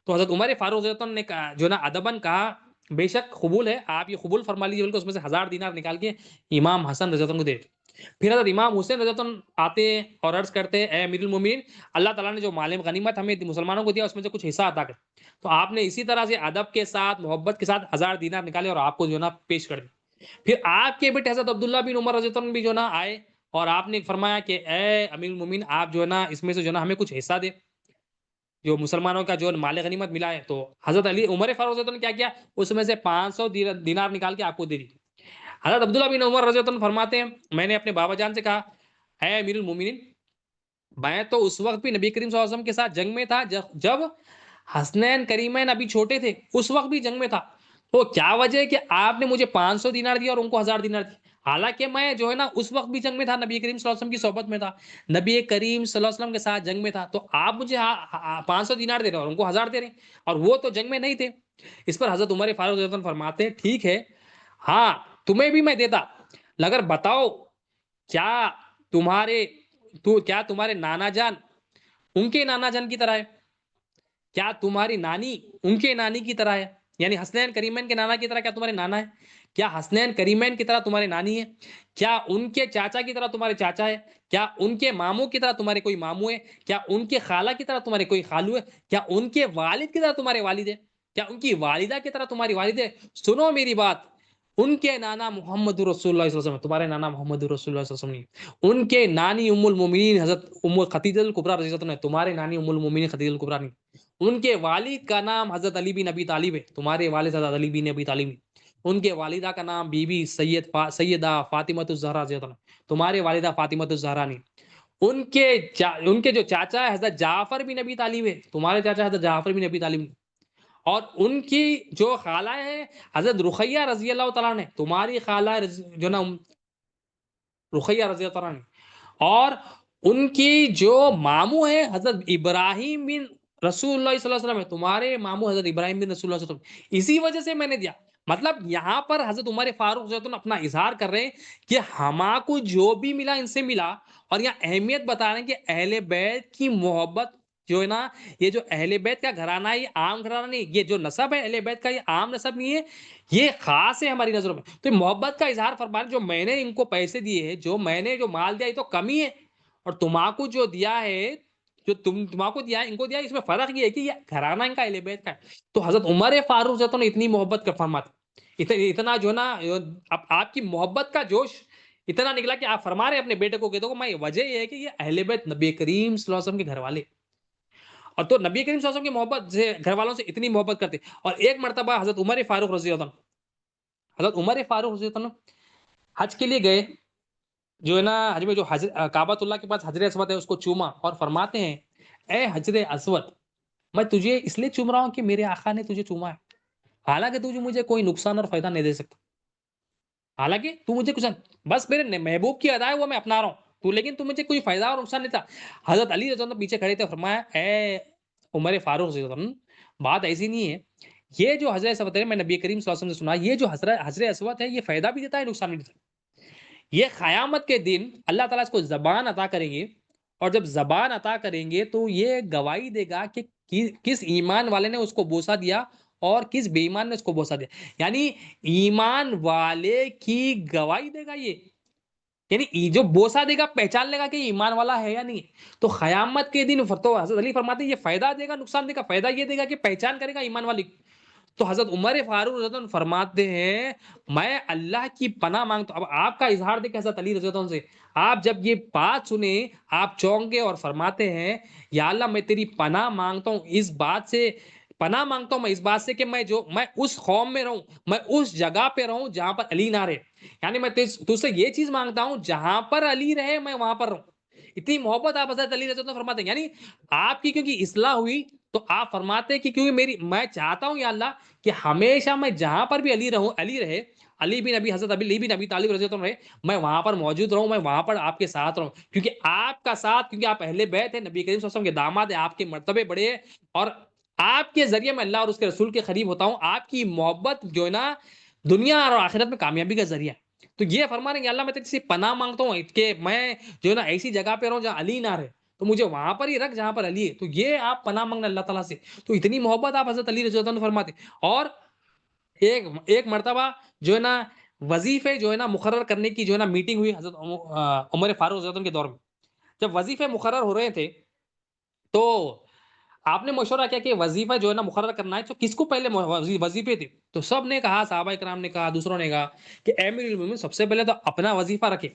تو حضرت عمر فاروق رضی اللہ عنہ نے کہا، جو نا ادبن کہا، بے شک قبول ہے، آپ یہ قبول فرما لیجیے، بلکہ اس میں سے 1000 دینار نکال کے امام حسن رضی اللہ عنہ کو دے۔ پھر حضرت امام حسین رضی اللہ عنہ آتے ہیں اور عرض کرتے ہیں اے امیر المومنین، اللہ تعالیٰ نے جو مال غنیمت ہمیں مسلمانوں کو دیا اس میں سے کچھ حصہ عطا کر۔ تو آپ نے اسی طرح سے ادب کے ساتھ، محبت کے ساتھ 1000 دینار نکالے اور آپ کو جو نا پیش کر دی۔ پھر آپ کے بیٹے حضرت عبداللہ بن عمر رضی اللہ عنہ بھی جو نا آئے اور آپ نے فرمایا کہ اے امیر المومنین، آپ جو ہے نا اس میں سے جو نا ہمیں کچھ حصہ دے، جو مسلمانوں کا جو مال غنیمت ملا ہے۔ تو حضرت عمر فاروق رضی اللہ عنہ نے کیا کیا، اس میں سے 500 دینار نکال کے آپ کو دے دی۔ حضرت عبداللہ بن عمر رضی اللہ عنہ فرماتے ہیں میں نے اپنے بابا جان سے کہا اے امیر المومنین، میں تو اس وقت بھی نبی کریم صلی اللہ علیہ وسلم کے ساتھ جنگ میں تھا جب حسنین کریمین ابھی چھوٹے تھے، اس وقت بھی جنگ میں تھا، تو کیا وجہ ہے کہ آپ نے مجھے 500 دینار دیا اور ان کو 1000 دینار دی؟ حالانکہ میں جو ہے نا اس وقت بھی جنگ میں تھا، نبی کریم صلی اللہ علیہ وسلم کی صحبت میں تھا، نبی کریم صلی اللہ علیہ وسلم کے ساتھ جنگ میں تھا، تو آپ مجھے 500 دینار دے رہے ہیں اور ان کو 1000 دے رہے ہیں، اور وہ تو جنگ میں نہیں تھے۔ اس پر حضرت عمر فاروق رضی اللہ عنہ فرماتے ہیں ٹھیک ہے، ہاں تمہیں بھی میں دیتا، مگر بتاؤ کیا تمہارے کیا تمہارے نانا جان ان کے نانا جان کی طرح ہے؟ کیا تمہاری نانی ان کے نانی کی طرح ہے؟ یعنی حسنین کریمین کے نانا کی طرح کیا تمہارے نانا ہے؟ کیا حسنین کریمین کی طرح تمہارے نانی ہے؟ کیا ان کے چاچا کی طرح تمہارے چاچا ہے؟ کیا ان کے ماموں کی طرح تمہارے کوئی ماموں ہے؟ کیا ان کے خالہ کی طرح تمہارے کوئی خالو ہے؟ کیا ان کے والد کی طرح تمہارے والد ہے؟ کیا ان کی والدہ کی طرح تمہاری والد ہے؟ سنو میری بات، ان کے نانا محمد رسول اللہ صلی اللہ علیہ وسلم، تمہارے نانا محمد رسول اللہ صلی اللہ علیہ وسلم نہیں، ان کے نانی ام المومنین حضرت خدیجہ الکبریٰ رضی اللہ عنہ، تمہارے نانی ام المومنین خدیجہ الکبریٰ نہیں، ان کے والد کا نام حضرت علی بن ابی طالب ہے، تمہارے والد حضرت علی بن ابی طالب ہے، ان کے والدہ کا نام بی بی سیدہ فاطمہ الزہرا رضی اللہ عنہا، تمہارے والدہ فاطمہ الزہرا نہیں، ان کے جو چاچا ہے حضرت جعفر بن ابی طالب ہے، تمہارے چاچا حضرت جعفر بن ابی طالب نہیں، اور ان کی جو خالہ ہے حضرت رقیہ رضی اللہ تعالیٰ نے، تمہاری خالہ جو نا رقیہ رضی اللہ تعالیٰ نے، اور ان کی جو ماموں ہے حضرت ابراہیم بن رسول اللہ صلی اللہ علیہ وسلم ہے، تمہارے ماموں حضرت ابراہیم بن رسول اللہ صلی اللہ علیہ وسلم، اسی وجہ سے میں نے دیا۔ مطلب یہاں پر حضرت عمر فاروق رضی اللہ عنہ اپنا اظہار کر رہے ہیں کہ ہما کو جو بھی ملا ان سے ملا، اور یہاں اہمیت بتا رہے ہیں کہ اہل بیت کی محبت جو ہے نا، یہ جو اہل بیت کا گھرانہ ہے یہ عام گھرانہ نہیں، یہ جو نسب ہے اہل بیت کا یہ عام نسب نہیں ہے، یہ خاص ہے ہماری نظروں میں۔ تو محبت کا اظہار فرما رہے، جو میں نے ان کو پیسے دیے ہیں، جو میں نے جو مال دیا، یہ تو کمی ہے، اور تمہاکو جو دیا ہے، جو تمہاکو دیا ہے، ان کو دیا ہے، اس میں فرق یہ ہے کہ یہ گھرانہ ان کا اہل بیت کا ہے۔ تو حضرت عمر فاروق رضی اللہ عنہ نے اتنی محبت کا فرماتے، اتنا جو نا اب آپ کی محبت کا جوش اتنا نکلا کہ آپ فرما رہے اپنے بیٹے کو کہ دیکھو میں وجہ یہ ہے کہ یہ اہل بیت نبی کریم صلی اللہ علیہ وسلم کے گھر والے، اور تو نبی کریم صلی اللہ علیہ وسلم کی محبت سے گھر والوں سے اتنی محبت کرتے۔ اور ایک مرتبہ حضرت عمر فاروق رضی اللہ عنہ، حضرت عمر فاروق رضی اللہ عنہ حج کے لیے گئے، جو ہے نا حج میں جو کعبۃ اللہ کے پاس حجر اسود ہے اس کو چوما اور فرماتے ہیں اے حجر اسود، میں تجھے اس لیے چوم رہا ہوں کہ میرے آقا نے تجھے چوما ہے، حالانکہ تجھے مجھے کوئی نقصان اور فائدہ نہیں دے سکتا، حالانکہ تو مجھے کچھ، بس میرے محبوب کی ادا ہے وہ میں اپنا رہا ہوں، تو لیکن تو مجھے کوئی فائدہ اور نقصان نہیں تھا۔ حضرت علی رضی اللہ عنہ پیچھے کھڑے تھے، فرمایا اے عمر فاروق رضی اللہ عنہ، بات ایسی نہیں ہے، یہ جو حجر اسود ہے میں نبی کریم صلی اللہ علیہ وسلم نے سنا، یہ جو حجر اسود ہے یہ فائدہ بھی دیتا ہے نقصان بھی دیتا ہے، یہ قیامت کے دن اللہ تعالیٰ اس کو زبان عطا کریں گے، اور جب زبان عطا کریں گے تو یہ گواہی دے گا کہ کس ایمان والے نے اس کو بوسہ دیا اور کس بے ایمان نے اس کو بوسہ دیا، یعنی ایمان والے کی گواہی دے گا یہ، یعنی جو بوسہ دے گا پہچان لے گا کہ یہ ایمان والا ہے یا نہیں ہے۔ تو قیامت کے دن تو حضرت علی فرماتے ہیں یہ فائدہ دے گا نقصان دے گا، فائدہ یہ دے گا کہ پہچان کرے گا ایمان والی۔ تو حضرت عمر فاروق رضی اللہ عنہ فرماتے ہیں میں اللہ کی پناہ مانگتا ہوں۔ اب آپ کا اظہار دیکھیں حضرت علی رضی اللہ عنہ سے، آپ جب یہ بات سنیں آپ چونک گئے اور فرماتے ہیں یا اللہ میں تیری پناہ مانگتا ہوں اس بات سے، پناہ مانگتا ہوں میں اس بات سے کہ میں اس قوم میں رہوں، میں اس جگہ پہ رہوں جہاں پر علی نہ رہے، یعنی میں تجھ سے یہ چیز مانگتا ہوں جہاں پر علی رہے میں وہاں پر رہوں۔ اتنی محبت آپ حضرت علی رضی اللہ عنہ فرماتے ہیں، یعنی آپ کی کیونکہ اصلاح ہوئی تو آپ فرماتے ہیں کہ کیونکہ میں چاہتا ہوں یا اللہ کہ ہمیشہ میں جہاں پر بھی علی رہوں، علی رہے، علی بن ابی طالب رضی اللہ عنہ رہے، میں وہاں پر موجود رہوں، میں وہاں پر آپ کے ساتھ رہوں، کیونکہ آپ کا ساتھ، کیونکہ آپ اہل بیت ہیں، نبی کریم صلی اللہ علیہ وسلم کے داماد ہیں، آپ کے مرتبے بڑے ہیں، اور آپ کے ذریعے میں اللہ اور اس کے رسول کے قریب ہوتا ہوں، آپ کی محبت جو ہے نا دنیا اور آخرت میں کامیابی کا ذریعہ ہے۔ تو یہ فرما رہے ہیں اللہ میں تیری سے پناہ مانگتا ہوں کہ میں جو ہے نا ایسی جگہ پہ رہوں جہاں علی نہ رہے، تو مجھے وہاں پر ہی رکھ جہاں پر علی ہے۔ تو یہ آپ پناہ مانگنا اللہ تعالیٰ سے، تو اتنی محبت آپ حضرت علی رضی اللہ عنہ فرماتے۔ اور ایک ایک مرتبہ جو ہے نا وظیفے جو ہے نا مقرر کرنے کی جو ہے نا میٹنگ ہوئی حضرت عمر فاروق رضی اللہ عنہ کے دور میں، جب وظیفے مقرر ہو رہے تھے تو آپ نے مشورہ کیا کہ وظیفہ جو ہے نا مقرر کرنا ہے، تو کس کو پہلے وظیفے تھے؟ تو سب نے کہا، صحابہ کرام نے کہا، دوسروں نے کہا کہ اے امیر المومنین سب سے پہلے تو اپنا وظیفہ رکھے،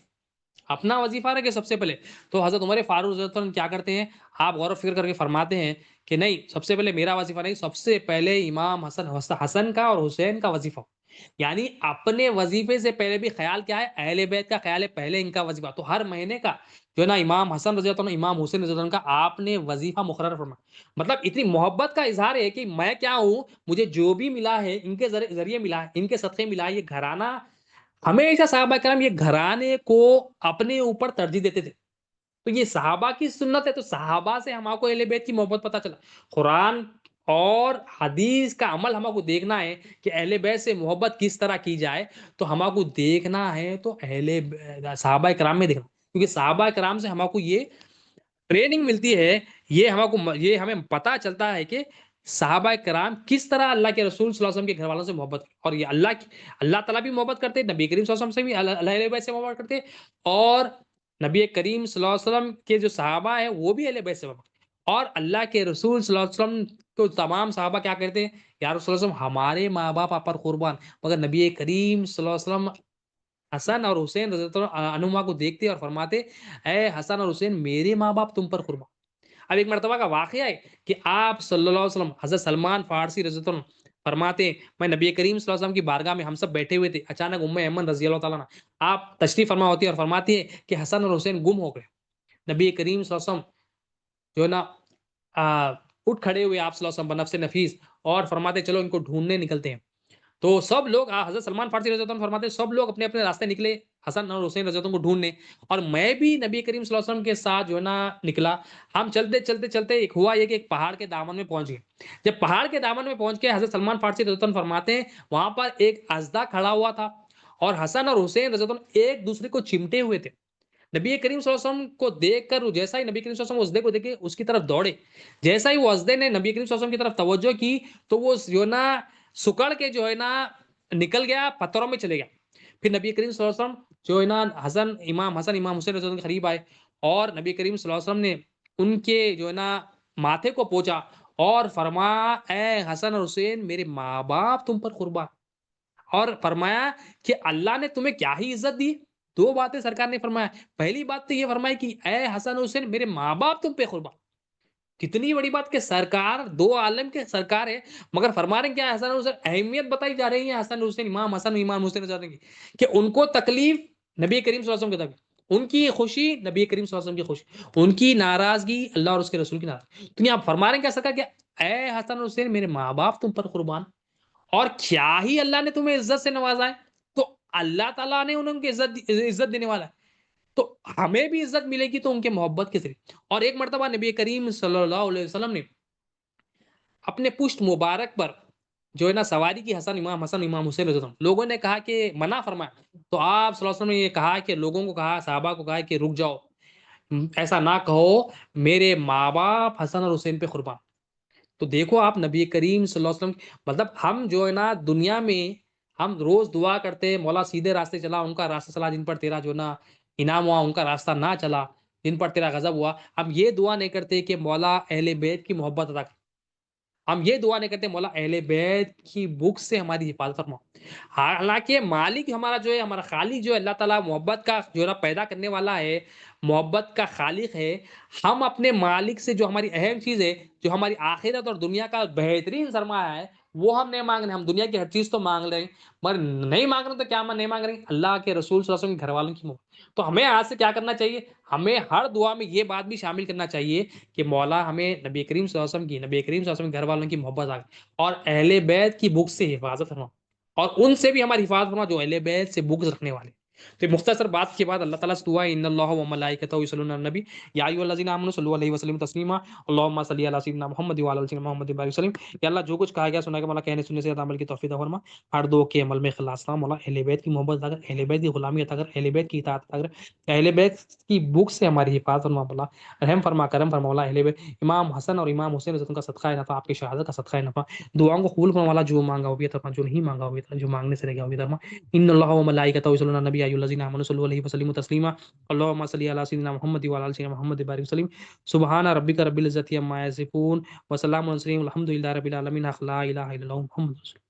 اپنا وظیفہ رکھے سب سے پہلے۔ تو حضرت عمر فاروق رضی اللہ عنہ کیا کرتے ہیں، آپ غور و فکر کر کے فرماتے ہیں کہ نہیں، سب سے پہلے میرا وظیفہ نہیں، سب سے پہلے امام حسن کا اور حسین کا وظیفہ، یعنی اپنے وظیفے سے پہلے بھی خیال کیا ہے، اہل بیت کا خیال ہے، پہلے ان کا وظیفہ۔ تو ہر مہینے کا جو ہے نا امام حسن رضی اللہ عنہ، امام حسین رضی اللہ عنہ کا آپ نے وظیفہ مقرر فرمایا۔ مطلب اتنی محبت کا اظہار ہے کہ میں کیا ہوں، مجھے جو بھی ملا ہے ان کے ذریعے ملا ہے، ان کے صدقے ملا ہے۔ یہ گھرانہ ہمیشہ صحابہ کرام یہ گھرانے کو اپنے اوپر ترجیح دیتے تھے۔ تو یہ صحابہ کی سنت ہے، تو صحابہ سے ہم کو اہل بیت کی محبت پتہ چلا۔ قرآن اور حدیث کا عمل ہم کو دیکھنا ہے کہ اہل بیت سے محبت کس طرح کی جائے، تو ہم کو دیکھنا ہے تو صحابہ کرام میں دیکھنا، کیونکہ صحابہ کرام سے ہم کو یہ ٹریننگ ملتی ہے، یہ ہمیں پتہ چلتا ہے کہ صحابہ کرام کس طرح اللہ کے رسول صلی اللہ علیہ وسلم کے گھر والوں سے محبت کرتے، اور یہ اللہ تعالیٰ بھی محبت کرتے، نبی کریم صلی اللہ علیہ وسلم سے بھی اہل بیت سے محبت کرتے، اور نبی کریم صلی اللہ علیہ وسلم کے جو صحابہ ہیں وہ بھی اہل بیت سے محبت کرتے۔ اور اللہ کے رسول صلی اللہ علیہ وسلم تو تمام صحابہ کیا کہتے ہیں، یا رسول اللہ علیہ وسلم ہمارے ماں باپ آپ پر قربان، مگر نبی کریم صلی اللہ علیہ وسلم حسن اور حسین رضی اللہ عنہما کو دیکھتے اور فرماتے، اے حسن اور حسین میرے ماں باپ تم پر قربان۔ اب ایک مرتبہ کا واقعہ ہے کہ آپ صلی اللہ علیہ وسلم، حضرت سلمان فارسی رضی اللہ عنہ فرماتے ہیں، میں نبی کریم صلی اللہ علیہ وسلم کی بارگاہ میں ہم سب بیٹھے ہوئے تھے، اچانک ام ایمن رضی اللہ تعالیٰ عنہ آپ تشریف فرما ہوتی ہے اور فرماتی ہے کہ حسن اور حسین گم ہو گئے۔ نبی کریم صلی اللہ علیہ وسلم جو ہے نا اٹھ کھڑے ہوئے آپ صلی اللہ علیہ وسلم بنفس نفیس اور فرماتے چلو ان کو ڈھونڈنے نکلتے ہیں۔ تو سب لوگ حضرت سلمان فارسی رضی اللہ عنہ فرماتے ہیں سب لوگ اپنے اپنے راستے نکلے حسن اور حسین رضی اللہ عنہ کو ڈھونڈنے، اور میں بھی نبی کریم صلی اللہ علیہ وسلم کے ساتھ جو ہے نا نکلا۔ ہم چلتے چلتے چلتے ایک ہوا یہ کہ ایک پہاڑ کے دامن میں پہنچ گئے۔ جب پہاڑ کے دامن میں پہنچ کے حضرت سلمان فارسی رضی اللہ عنہ فرماتے ہیں وہاں پر ایک اژدھا کھڑا ہوا تھا، اور حسن اور حسین رضی اللہ عنہ ایک دوسرے کو چمٹے ہوئے تھے۔ نبی کریم صلی اللہ علیہ وسلم کو دیکھ کر جیسا ہی نبی کریم صلی اللہ علیہ وسلم اژدھے کو دیکھے اس کی طرف دوڑے، جیسا ہی وہ اژدھے نے نبی کریم صلی اللہ علیہ وسلم کی طرف توجہ کی تو وہ جو ہے نا سکڑ کے جو ہے نا نکل گیا، پتھروں میں چلے گیا۔ پھر نبی کریم صلی اللہ علیہ وسلم جو ہے نا امام حسن امام حسین رضی اللہ عنہ کے قریب آئے، اور نبی کریم صلی اللہ علیہ وسلم نے ان کے جو ہے نا ماتھے کو پوچھا اور فرمایا، اے حسن اور حسین میرے ماں باپ تم پر قربان، اور فرمایا کہ اللہ نے تمہیں کیا ہی عزت دی۔ دو باتیں سرکار نے فرمایا، پہلی بات تو یہ فرمائی کہ اے حسن حسین میرے ماں باپ تم پہ قربان، کتنی بڑی بات کہ سرکار دو عالم کے سرکار ہے، مگر فرما رہے ہیں کیا حسن حسین، اہمیت بتائی جا رہی ہے حسن حسین امام حسن امام حسین کی، کہ ان کو تکلیف نبی کریم صلی اللہ علیہ وسلم کی تکلیف، ان کی خوشی نبی کریم صلی اللہ علیہ وسلم کی خوشی، ان کی ناراضگی اللہ اور اس کے رسول کی ناراضگی۔ تو آپ فرما رہے ہیں کیا سرکار کہ اے حسن حسین میرے ماں باپ تم پر قربان، اور کیا ہی اللہ نے تمہیں عزت سے نوازا ہے، تو اللہ تعالیٰ نے ان کی عزت دینے والا ہے، تو ہمیں بھی عزت ملے گی تو ان کے محبت کے ذریعے۔ اور ایک مرتبہ نبی کریم صلی اللہ علیہ وسلم نے اپنے پشت مبارک پر جو ہے نا سواری کی حسن امام حسین رضی اللہ عنہ، لوگوں نے کہا کہ منع فرمایا، تو آپ صلی اللہ علیہ وسلم نے یہ کہا کہ لوگوں کو کہا، صحابہ کو کہا کہ رک جاؤ، ایسا نہ کہو، میرے ماں باپ حسن اور حسین پہ قربان۔ تو دیکھو آپ نبی کریم صلی اللہ علیہ وسلم، مطلب ہم جو ہے نا دنیا میں ہم روز دعا کرتے ہیں مولا سیدھے راستے چلا، ان کا راستہ چلا، جن پر تیرا جو ہے نا انعام ہوا، ان کا راستہ نہ چلا، جن پر تیرا غضب ہوا۔ ہم یہ دعا نہیں کرتے کہ مولا اہل بیت کی محبت عطا کر، ہم یہ دعا نہیں کرتے مولا اہل بیت کی بک سے ہماری حفاظت فرما۔ حالانکہ مالک ہمارا جو ہے، ہمارا خالق جو ہے اللہ تعالیٰ محبت کا جو ہے نا پیدا کرنے والا ہے، محبت کا خالق ہے۔ ہم اپنے مالک سے جو ہماری اہم چیز ہے، جو ہماری آخرت اور دنیا کا بہترین سرمایہ ہے، وہ ہم نہیں مانگ رہے ہیں۔ ہم دنیا کی ہر چیز تو مانگ رہے ہیں، مگر نہیں مانگ رہے تو کیا نہیں مانگ رہے ہیں، اللہ کے رسول صلی اللہ علیہ وسلم کے گھر والوں کی محبت۔ تو ہمیں آج سے کیا کرنا چاہیے، ہمیں ہر دعا میں یہ بات بھی شامل کرنا چاہیے کہ مولا ہمیں نبی کریم صلی اللہ علیہ وسلم کی، نبی کریم صلی اللہ علیہ وسلم کے گھر والوں کی محبت آ گئی، اور اہل بیت کی بک سے حفاظت فرما، اور ان سے بھی ہماری حفاظت فرما جو اہل بیت سے بغض رکھنے والے۔ تو مختصر بات کے بعد اللہ تعالیٰ سے دعا ہے ان اللہ و ملائکتہ یصلون علی النبی یا ایھا الذین آمنوا صلوا علیہ وسلم تسلیما اللهم صل علی سیدنا محمد و علی سیدنا محمد وبارک وسلم۔ یا اللہ جو کچھ کہا گیا سنا گیا مولا کہنے سننے سے زیادہ عمل کی توفیق عطا فرما، ہر دو کے عمل میں اخلاص نہ مولا، اہل بیت کی محبت عطا کر، اہل بیت کی غلامی عطا کر، اہل بیت کی اطاعت عطا کر، اہل بیت کی بھوک سے ہماری حفاظت فرما مولا، رحم فرما کرم فرما مولا، اہل بیت امام حسن اور امام حسین رضی اللہ عنہ کا صدقہ نفع، آپ کی شہادت کا صدقہ نفع، دعاؤں کو قبول فرما مولا، جو مانگا وہ بھی عطا فرما، جو نہیں مانگا وہ بھی عطا، جو مانگنے سے رہ گیا وہ بھی عطا فرما۔ ان اللہ و ملائکتہ یصلون علی النبی یا ایھا الذین آمنوا صلوا علیہ وسلم تسلیما اللهم صل علی سیدنا محمد و علی سیدنا محمد وبارک وسلم۔ سبحان ربک رب العزة عما یصفون وسلام علی المرسلین والحمد للہ رب العالمین، لا الہ الا اللہ محمد رسول اللہ۔